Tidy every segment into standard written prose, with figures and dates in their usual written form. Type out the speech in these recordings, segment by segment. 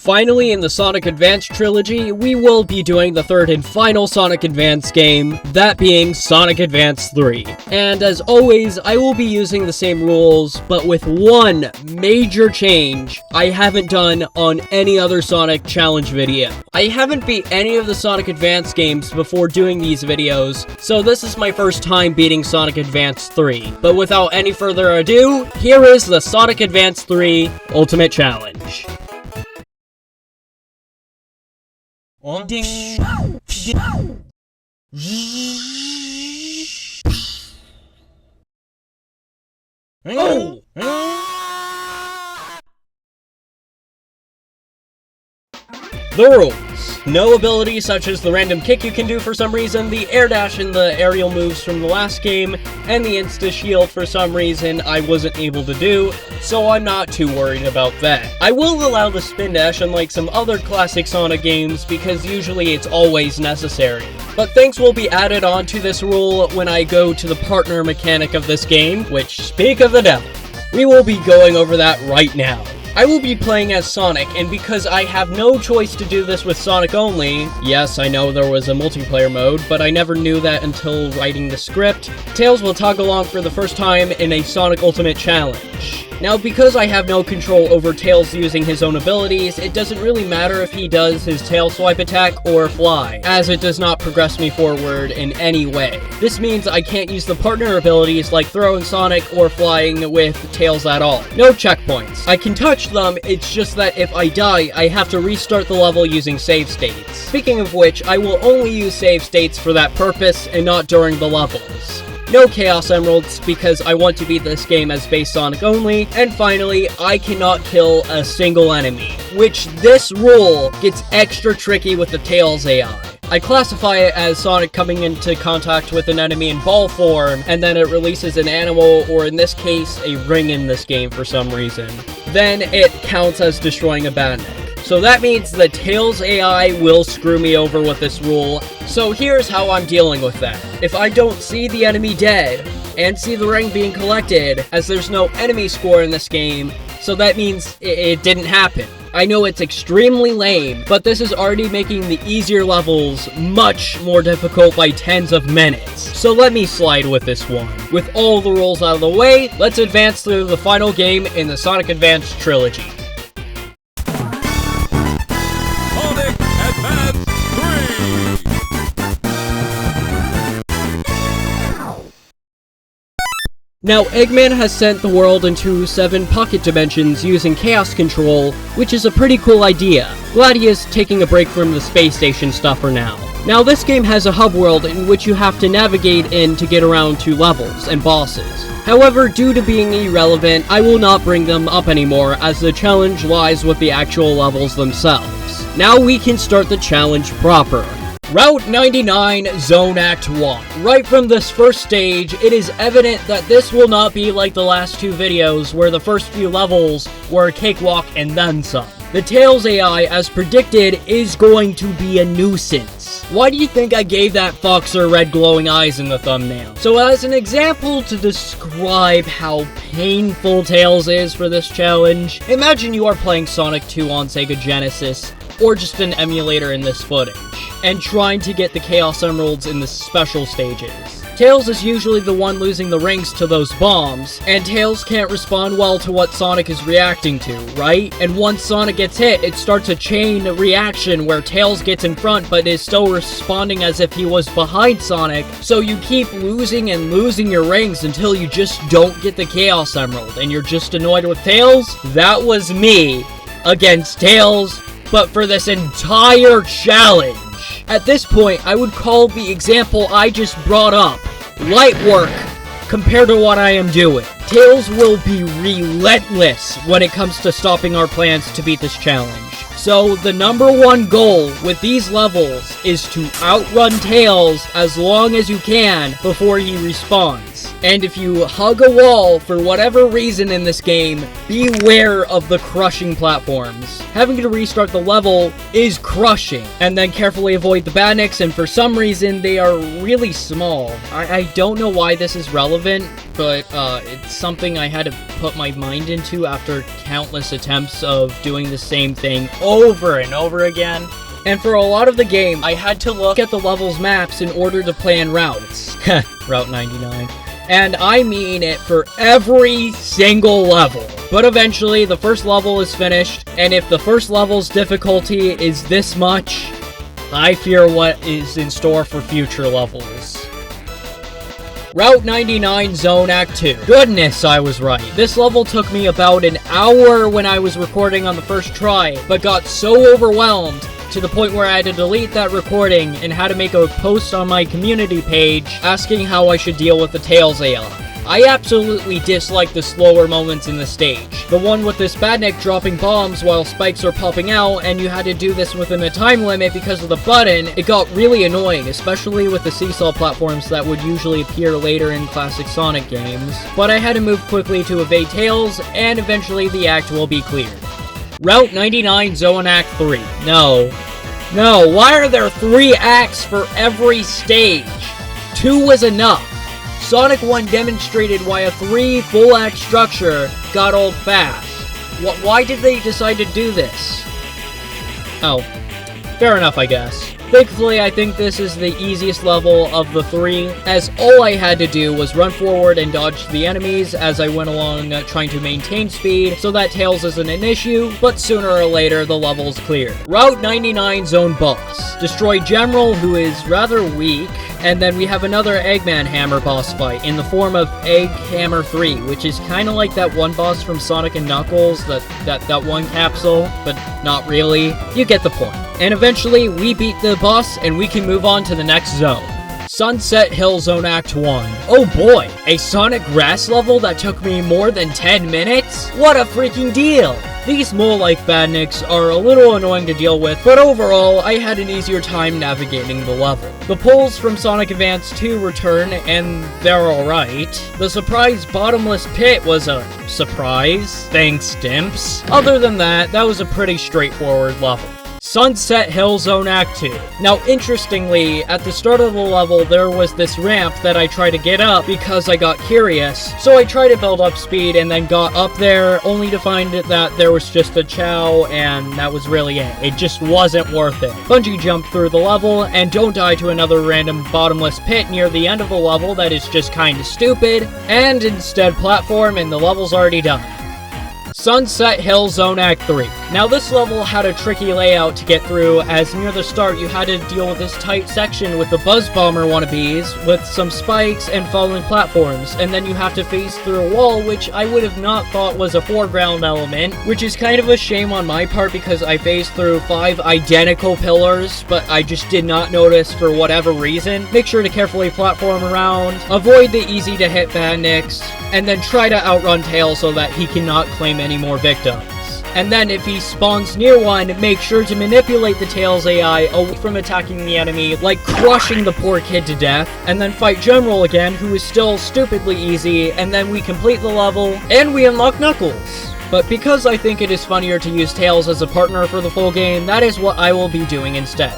Finally, in the Sonic Advance trilogy, we will be doing the third and final Sonic Advance game, that being Sonic Advance 3. And as always, I will be using the same rules, but with one major change I haven't done on any other Sonic Challenge video. I haven't beat any of the Sonic Advance games before doing these videos, so this is my first time beating Sonic Advance 3. But without any further ado, here is the Sonic Advance 3 Ultimate Challenge. Ding. Oh. The rules. No abilities such as the random kick you can do for some reason, the air dash and the aerial moves from the last game, and the insta shield for some reason I wasn't able to do, so I'm not too worried about that. I will allow the spin dash unlike some other classic Sonic games because usually it's always necessary. But things will be added on to this rule when I go to the partner mechanic of this game, which, speak of the devil, we will be going over that right now. I will be playing as Sonic, and because I have no choice to do this with Sonic only, yes, I know there was a multiplayer mode, but I never knew that until writing the script, Tails will tag along for the first time in a Sonic Ultimate Challenge. Now, because I have no control over Tails using his own abilities, it doesn't really matter if he does his tail swipe attack or fly, as it does not progress me forward in any way. This means I can't use the partner abilities like throwing Sonic or flying with Tails at all. No checkpoints. I can touch them, it's just that if I die, I have to restart the level using save states. Speaking of which, I will only use save states for that purpose and not during the levels. No Chaos Emeralds, because I want to beat this game as base Sonic only, and finally, I cannot kill a single enemy, which this rule gets extra tricky with the Tails AI. I classify it as Sonic coming into contact with an enemy in ball form, and then it releases an animal, or in this case, a ring in this game for some reason. Then it counts as destroying a Badnik. So that means the Tails AI will screw me over with this rule, so here's how I'm dealing with that. If I don't see the enemy dead, and see the ring being collected, as there's no enemy score in this game, so that means it didn't happen. I know it's extremely lame, but this is already making the easier levels much more difficult by tens of minutes. So let me slide with this one. With all the rules out of the way, let's advance through the final game in the Sonic Advance trilogy. Now, Eggman has sent the world into 7 pocket dimensions using Chaos Control, which is a pretty cool idea. Glad he is taking a break from the space station stuff for now. Now, this game has a hub world in which you have to navigate in to get around to levels and bosses. However, due to being irrelevant, I will not bring them up anymore, as the challenge lies with the actual levels themselves. Now we can start the challenge proper. Route 99, Zone Act 1. Right from this first stage, it is evident that this will not be like the last 2 videos where the first few levels were a cakewalk and then some. The Tails AI, as predicted, is going to be a nuisance. Why do you think I gave that Foxer red glowing eyes in the thumbnail? So as an example to describe how painful Tails is for this challenge, imagine you are playing Sonic 2 on Sega Genesis, or just an emulator in this footage, and trying to get the Chaos Emeralds in the special stages. Tails is usually the one losing the rings to those bombs, and Tails can't respond well to what Sonic is reacting to, right? And once Sonic gets hit, it starts a chain reaction where Tails gets in front but is still responding as if he was behind Sonic, so you keep losing and losing your rings until you just don't get the Chaos Emerald, and you're just annoyed with Tails? That was me against Tails, but for this entire challenge. At this point, I would call the example I just brought up light work compared to what I am doing. Tails will be relentless when it comes to stopping our plans to beat this challenge. So the #1 goal with these levels is to outrun Tails as long as you can before he respawns. And if you hug a wall for whatever reason in this game, beware of the crushing platforms. Having to restart the level is crushing. And then carefully avoid the badniks, and for some reason they are really small. I don't know why this is relevant, but it's something I had to put my mind into after countless attempts of doing the same thing over and over again. And for a lot of the game, I had to look at the level's maps in order to plan routes. Route 99. And I mean it for every single level. But eventually, the first level is finished, and if the first level's difficulty is this much, I fear what is in store for future levels. Route 99 Zone Act 2. Goodness, I was right. This level took me about an hour when I was recording on the first try, but got so overwhelmed to the point where I had to delete that recording and had to make a post on my community page asking how I should deal with the Tails AI. I absolutely dislike the slower moments in the stage. The one with this badnik dropping bombs while spikes are popping out, and you had to do this within a time limit because of the button, it got really annoying, especially with the seesaw platforms that would usually appear later in classic Sonic games. But I had to move quickly to evade Tails, and eventually the act will be cleared. Route 99 Zone Act 3. No, why are there 3 acts for every stage? 2 was enough. Sonic 1 demonstrated why a 3 full act structure got old fast. Why did they decide to do this? Oh, fair enough, I guess. Thankfully, I think this is the easiest level of the 3, as all I had to do was run forward and dodge the enemies as I went along trying to maintain speed so that Tails isn't an issue, but sooner or later the level's cleared. Route 99 Zone Boss. Destroy General, who is rather weak, and then we have another Eggman Hammer boss fight in the form of Egg Hammer 3, which is kinda like that one boss from Sonic and Knuckles, that one capsule, but not really. You get the point. And eventually, we beat the boss, and we can move on to the next zone. Sunset Hill Zone Act 1. Oh boy, a Sonic Grass level that took me more than 10 minutes? What a freaking deal! These mole-like badniks are a little annoying to deal with, but overall, I had an easier time navigating the level. The poles from Sonic Advance 2 return, and they're alright. The surprise bottomless pit was a surprise. Thanks, Dimps. Other than that was a pretty straightforward level. Sunset Hill Zone Act 2. Now, interestingly, at the start of the level, there was this ramp that I tried to get up because I got curious. So I tried to build up speed and then got up there, only to find that there was just a chow, and that was really it. It just wasn't worth it. Bungee jump through the level, and don't die to another random bottomless pit near the end of the level that is just kinda stupid, and instead platform, and the level's already done. Sunset Hill Zone Act 3. Now this level had a tricky layout to get through, as near the start you had to deal with this tight section with the Buzz Bomber wannabes, with some spikes and falling platforms, and then you have to phase through a wall, which I would have not thought was a foreground element, which is kind of a shame on my part because I phased through 5 identical pillars, but I just did not notice for whatever reason. Make sure to carefully platform around, avoid the easy to hit badniks, and then try to outrun Tails so that he cannot claim any more victims. And then if he spawns near one, make sure to manipulate the Tails AI away from attacking the enemy, like crushing the poor kid to death, and then fight General again, who is still stupidly easy, and then we complete the level, and we unlock Knuckles. But because I think it is funnier to use Tails as a partner for the full game, that is what I will be doing instead.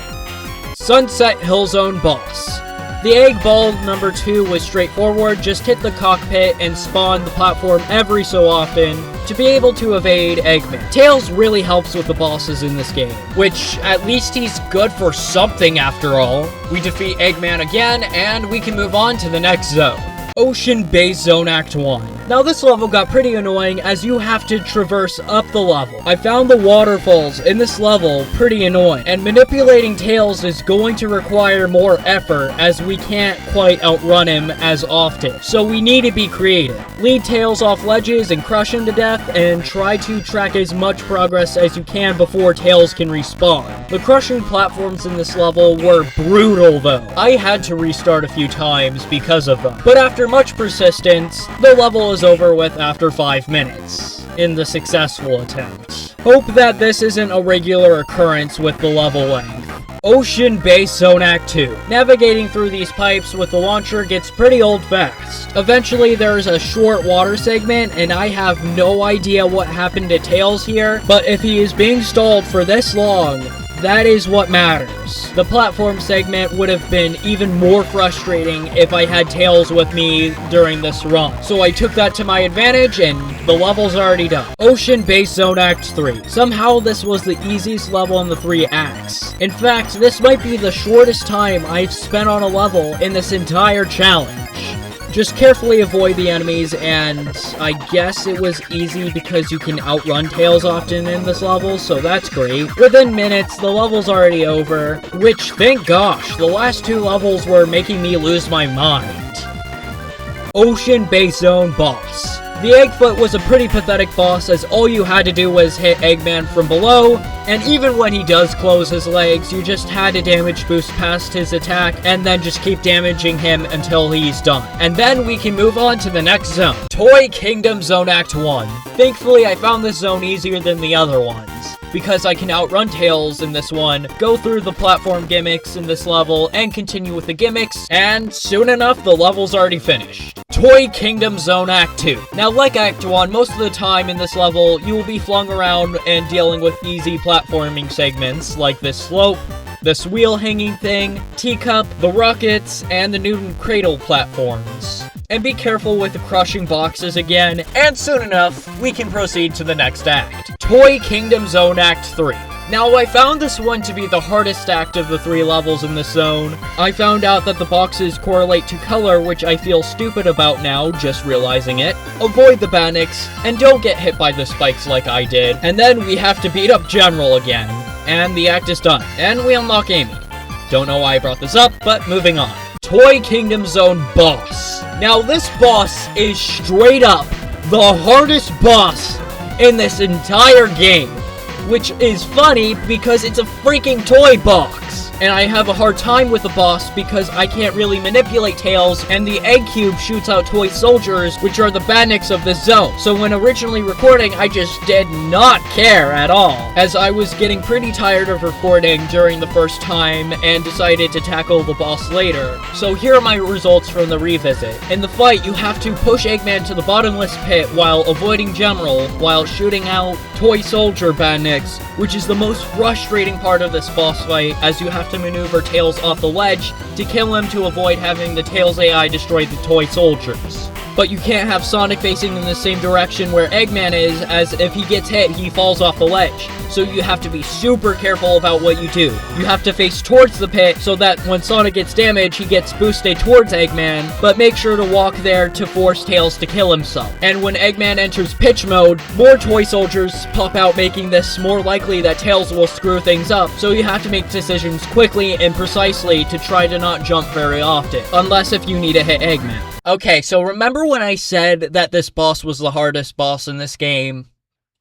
Sunset Hill Zone Boss. The egg ball number 2 was straightforward, just hit the cockpit and spawn the platform every so often to be able to evade Eggman. Tails really helps with the bosses in this game, which at least he's good for something after all. We defeat Eggman again, and we can move on to the next zone. Ocean Base Zone Act 1. Now this level got pretty annoying as you have to traverse up the level. I found the waterfalls in this level pretty annoying, and manipulating Tails is going to require more effort as we can't quite outrun him as often. So we need to be creative. Lead Tails off ledges and crush him to death, and try to track as much progress as you can before Tails can respawn. The crushing platforms in this level were brutal though. I had to restart a few times because of them. But after much persistence, the level is over with after 5 minutes in the successful attempt. Hope that this isn't a regular occurrence with the level length. Ocean Base Zone Act 2. Navigating through these pipes with the launcher gets pretty old fast. Eventually there's a short water segment, and I have no idea what happened to Tails here, but if he is being stalled for this long, that is what matters. The platform segment would have been even more frustrating if I had Tails with me during this run. So I took that to my advantage, and the level's already done. Ocean Base Zone Act 3. Somehow this was the easiest level in the 3 acts. In fact, this might be the shortest time I've spent on a level in this entire challenge. Just carefully avoid the enemies, and I guess it was easy because you can outrun Tails often in this level, so that's great. Within minutes, the level's already over, which, thank gosh, the last 2 levels were making me lose my mind. Ocean Base Zone Boss. The Eggfoot was a pretty pathetic boss, as all you had to do was hit Eggman from below, and even when he does close his legs, you just had to damage boost past his attack, and then just keep damaging him until he's done. And then we can move on to the next zone. Toy Kingdom Zone Act 1. Thankfully, I found this zone easier than the other ones, because I can outrun Tails in this one, go through the platform gimmicks in this level, and continue with the gimmicks, and soon enough, the level's already finished. Toy Kingdom Zone Act 2. Now, like Act 1, most of the time in this level, you will be flung around and dealing with easy platforming segments, like this slope, this wheel hanging thing, teacup, the rockets, and the Newton Cradle platforms. And be careful with the crushing boxes again, and soon enough, we can proceed to the next act. Toy Kingdom Zone Act 3. Now, I found this one to be the hardest act of the 3 levels in this zone. I found out that the boxes correlate to color, which I feel stupid about now, just realizing it. Avoid the Bannocs, and don't get hit by the spikes like I did. And then we have to beat up General again. And the act is done. And we unlock Amy. Don't know why I brought this up, but moving on. Toy Kingdom Zone Boss. Now, this boss is straight up the hardest boss in this entire game. Which is funny because it's a freaking toy box. And I have a hard time with the boss because I can't really manipulate Tails, and the egg cube shoots out toy soldiers, which are the Bannocs of this zone. So when originally recording, I just did not care at all, as I was getting pretty tired of recording during the first time and decided to tackle the boss later. So here are my results from the revisit. In the fight, you have to push Eggman to the bottomless pit while avoiding General, while shooting out toy soldier Bannocs, which is the most frustrating part of this boss fight, as you have to maneuver Tails off the ledge to kill him to avoid having the Tails AI destroy the toy soldiers. But you can't have Sonic facing in the same direction where Eggman is, as if he gets hit, he falls off the ledge. So you have to be super careful about what you do. You have to face towards the pit so that when Sonic gets damaged, he gets boosted towards Eggman, but make sure to walk there to force Tails to kill himself. And when Eggman enters pitch mode, more toy soldiers pop out, making this more likely that Tails will screw things up, so you have to make decisions quickly and precisely to try to not jump very often, unless if you need to hit Eggman. Okay, so remember when I said that this boss was the hardest boss in this game?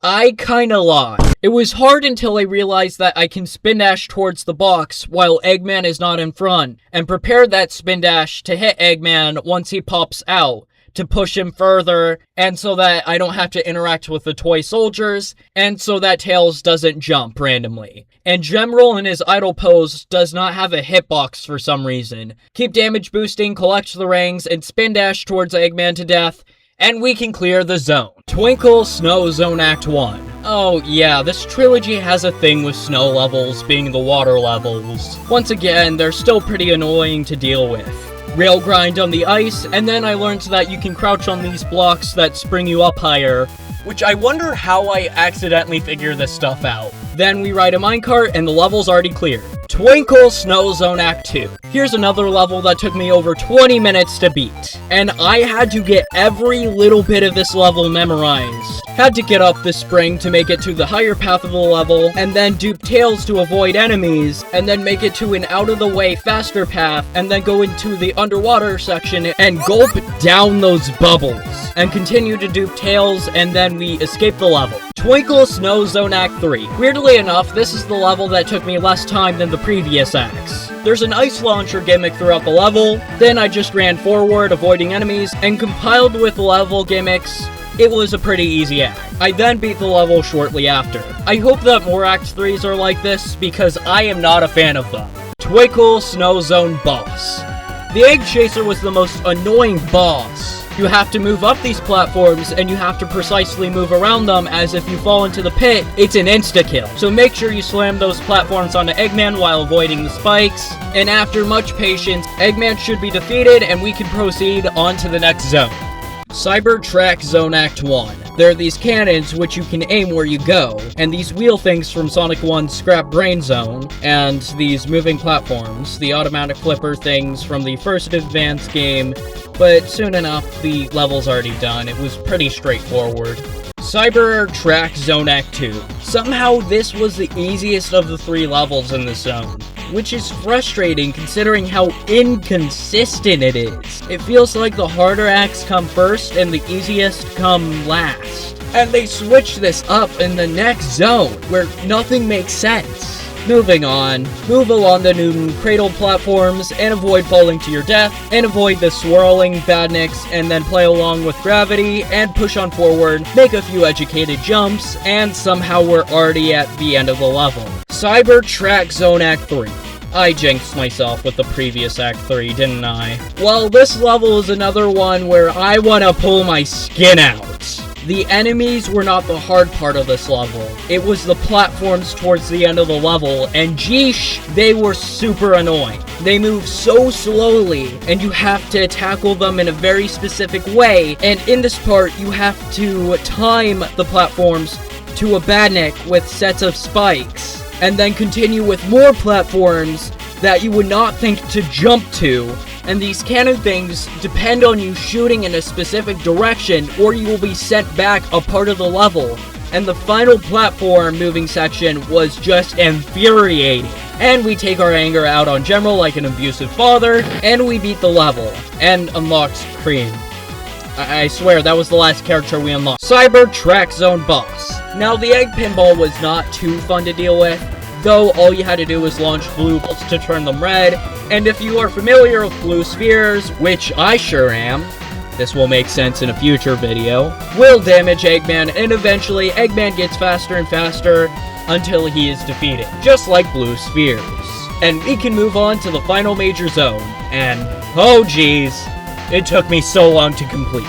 I kinda lied. It was hard until I realized that I can spin dash towards the box while Eggman is not in front, and prepare that spin dash to hit Eggman once he pops out, to push him further, and so that I don't have to interact with the toy soldiers, and so that Tails doesn't jump randomly. And General in his idle pose does not have a hitbox for some reason. Keep damage boosting, collect the rings, and spin dash towards Eggman to death, and we can clear the zone. Twinkle Snow Zone Act 1. Oh yeah, this trilogy has a thing with snow levels being the water levels. Once again, they're still pretty annoying to deal with. Rail grind on the ice, and then I learned that you can crouch on these blocks that spring you up higher, which I wonder how I accidentally figured this stuff out. Then we ride a minecart and the level's already cleared. Twinkle Snow Zone Act 2. Here's another level that took me over 20 minutes to beat, and I had to get every little bit of this level memorized. Had to get up the spring to make it to the higher path of the level, and then dupe Tails to avoid enemies, and then make it to an out-of-the-way faster path, and then go into the underwater section and gulp down those bubbles, and continue to dupe Tails, and then we escape the level. Twinkle Snow Zone Act 3. Weirdly enough, this is the level that took me less time than the previous acts. There's an ice launcher gimmick throughout the level, then I just ran forward avoiding enemies, and compiled with level gimmicks, it was a pretty easy act. I then beat the level shortly after. I hope that more Act 3s are like this, because I am not a fan of them. Twinkle Snow Zone Boss. The Egg Chaser was the most annoying boss. You have to move up these platforms, and you have to precisely move around them, as if you fall into the pit, it's an insta-kill. So make sure you slam those platforms onto Eggman while avoiding the spikes, and after much patience, Eggman should be defeated, and we can proceed on to the next zone. Cybertrack Zone Act 1. There are these cannons which you can aim where you go, and these wheel things from Sonic 1's Scrap Brain Zone, and these moving platforms, the automatic flipper things from the first advanced game, but soon enough, the level's already done. It was pretty straightforward. Cybertrack Zone Act 2. Somehow this was the easiest of the 3 levels in this zone, which is frustrating considering how inconsistent it is. It feels like the harder acts come first and the easiest come last. And they switch this up in the next zone, where nothing makes sense. Moving on, move along the Newton cradle platforms and avoid falling to your death, and avoid the swirling badniks, and then play along with gravity and push on forward, make a few educated jumps, and somehow we're already at the end of the level. Cybertrack Zone Act 3. I jinxed myself with the previous Act 3, didn't I? Well, this level is another one where I want to pull my skin out. The enemies were not the hard part of this level. It was the platforms towards the end of the level, and geesh, they were super annoying. They move so slowly, and you have to tackle them in a very specific way, and in this part, you have to time the platforms to a badnik with sets of spikes, and then continue with more platforms that you would not think to jump to. And these cannon things depend on you shooting in a specific direction, or you will be sent back a part of the level. And the final platform moving section was just infuriating. And we take our anger out on General like an abusive father, and we beat the level, and unlocked Cream. I swear, that was the last character we unlocked. Cybertrack Zone Boss. Now, the egg pinball was not too fun to deal with, though all you had to do was launch blue balls to turn them red, and if you are familiar with blue spheres, which I sure am, this will make sense in a future video, will damage Eggman, and eventually Eggman gets faster and faster until he is defeated, just like blue spheres. And we can move on to the final major zone, and oh geez, it took me so long to complete.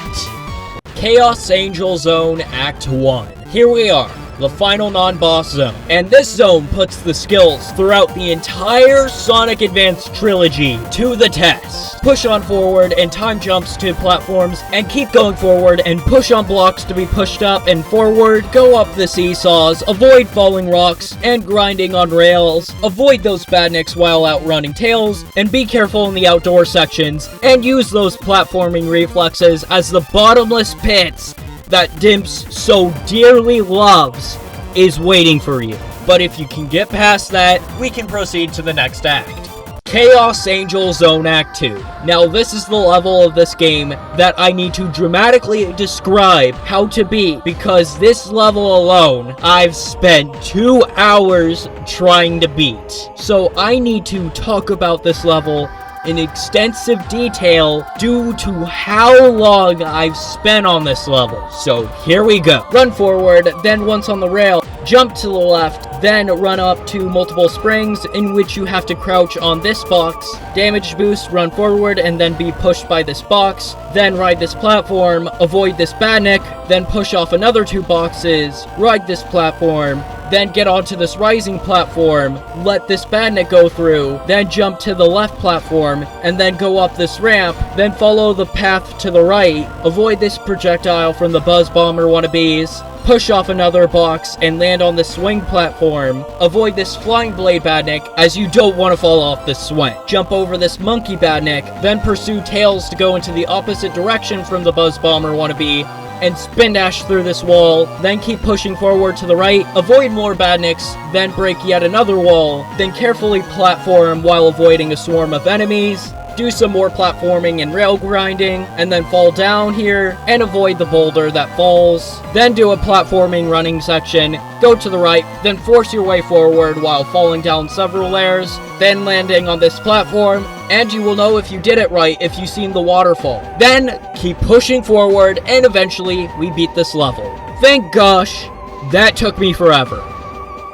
Chaos Angel Zone Act 1. Here we are. The final non-boss zone. And this zone puts the skills throughout the entire Sonic Advance trilogy to the test. Push on forward and time jumps to platforms, and keep going forward and push on blocks to be pushed up and forward, go up the seesaws, avoid falling rocks and grinding on rails, avoid those badniks while outrunning tails, and be careful in the outdoor sections, and use those platforming reflexes as the bottomless pits that Dimps so dearly loves is waiting for you. But if you can get past that, we can proceed to the next act. Chaos Angel Zone Act 2. Now this is the level of this game that I need to dramatically describe how to beat, because this level alone, I've spent 2 hours trying to beat. So I need to talk about this level in extensive detail due to how long I've spent on this level. So here we go. Run forward, then once on the rail, jump to the left, then run up to multiple springs in which you have to crouch on this box, damage boost, run forward, and then be pushed by this box, then ride this platform, avoid this badnik, then push off another 2 boxes, ride this platform, then get onto this rising platform, let this badnik go through, then jump to the left platform, and then go up this ramp, then follow the path to the right, avoid this projectile from the Buzz Bomber wannabes, push off another box, and land on the swing platform, avoid this flying blade badnik, as you don't want to fall off the swing. Jump over this monkey badnik, then pursue Tails to go into the opposite direction from the Buzz Bomber wannabe, and spin dash through this wall, then keep pushing forward to the right, avoid more badniks, then break yet another wall, then carefully platform while avoiding a swarm of enemies, do some more platforming and rail grinding, and then fall down here and avoid the boulder that falls. Then do a platforming running section, go to the right, then force your way forward while falling down several layers, then landing on this platform, and you will know if you did it right if you've seen the waterfall. Then keep pushing forward, and eventually we beat this level. Thank gosh, that took me forever.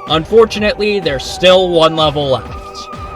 Unfortunately, there's still one level left.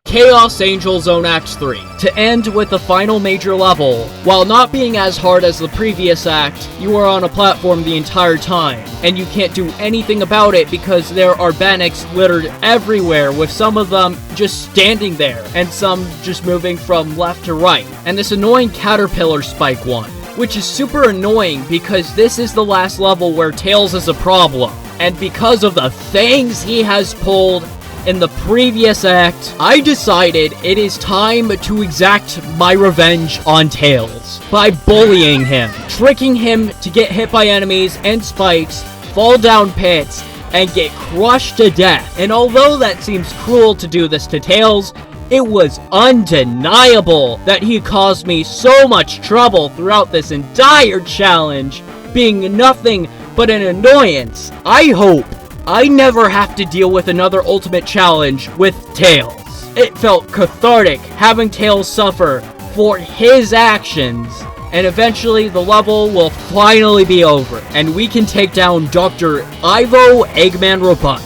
Chaos Angel Zone Act 3. To end with the final major level, while not being as hard as the previous act, you are on a platform the entire time, and you can't do anything about it because there are Bannocs littered everywhere, with some of them just standing there, and some just moving from left to right. And this annoying caterpillar spike one, which is super annoying because this is the last level where Tails is a problem. And because of the things he has pulled in the previous act, I decided it is time to exact my revenge on Tails by bullying him, tricking him to get hit by enemies and spikes, fall down pits, and get crushed to death. And although that seems cruel to do this to Tails, it was undeniable that he caused me so much trouble throughout this entire challenge, being nothing but an annoyance. I hope I never have to deal with another ultimate challenge with Tails. It felt cathartic having Tails suffer for his actions, and eventually the level will finally be over, and we can take down Dr. Ivo Eggman Robotic.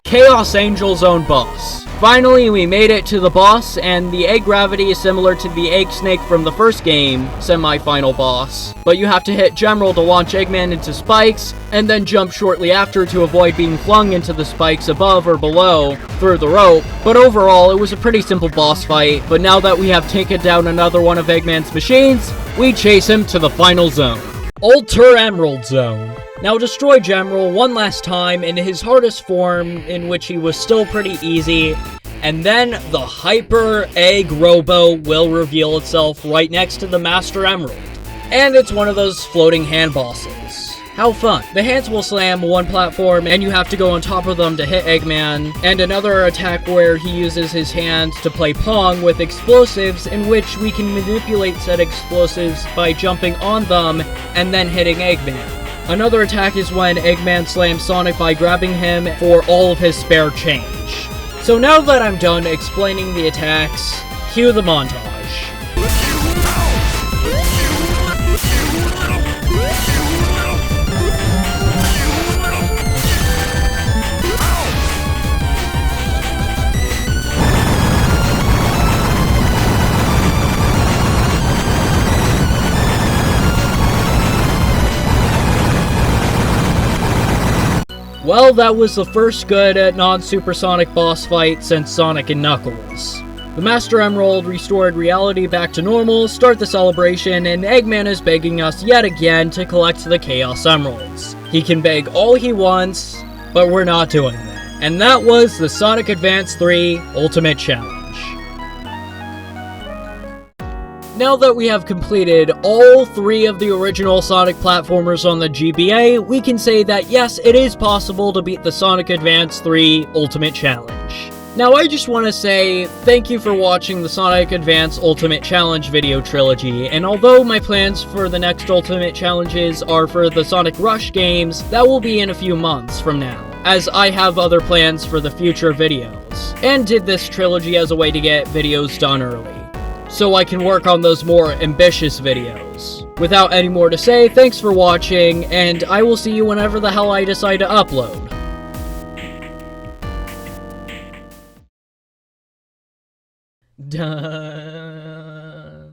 Chaos Angel Zone boss. Finally, we made it to the boss, and the egg gravity is similar to the egg snake from the first game, semi-final boss. But you have to hit General to launch Eggman into spikes, and then jump shortly after to avoid being flung into the spikes above or below through the rope. But overall, it was a pretty simple boss fight, but now that we have taken down another one of Eggman's machines, we chase him to the final zone. Ultra Emerald Zone. Now destroy General one last time in his hardest form, in which he was still pretty easy, and then the Hyper Egg Robo will reveal itself right next to the Master Emerald. And it's one of those floating hand bosses. How fun. The hands will slam one platform and you have to go on top of them to hit Eggman, and another attack where he uses his hands to play Pong with explosives, in which we can manipulate said explosives by jumping on them and then hitting Eggman. Another attack is when Eggman slams Sonic by grabbing him for all of his spare change. So now that I'm done explaining the attacks, cue the montage. Well, that was the first good non-supersonic boss fight since Sonic and Knuckles. The Master Emerald restored reality back to normal, start the celebration, and Eggman is begging us yet again to collect the Chaos Emeralds. He can beg all he wants, but we're not doing that. And that was the Sonic Advance 3 Ultimate Challenge. Now that we have completed all 3 of the original Sonic platformers on the GBA, we can say that yes, it is possible to beat the Sonic Advance 3 Ultimate Challenge. Now I just want to say thank you for watching the Sonic Advance Ultimate Challenge video trilogy, and although my plans for the next Ultimate Challenges are for the Sonic Rush games, that will be in a few months from now, as I have other plans for the future videos, and did this trilogy as a way to get videos done early, so I can work on those more ambitious videos. Without any more to say, thanks for watching, and I will see you whenever the hell I decide to upload. Duh.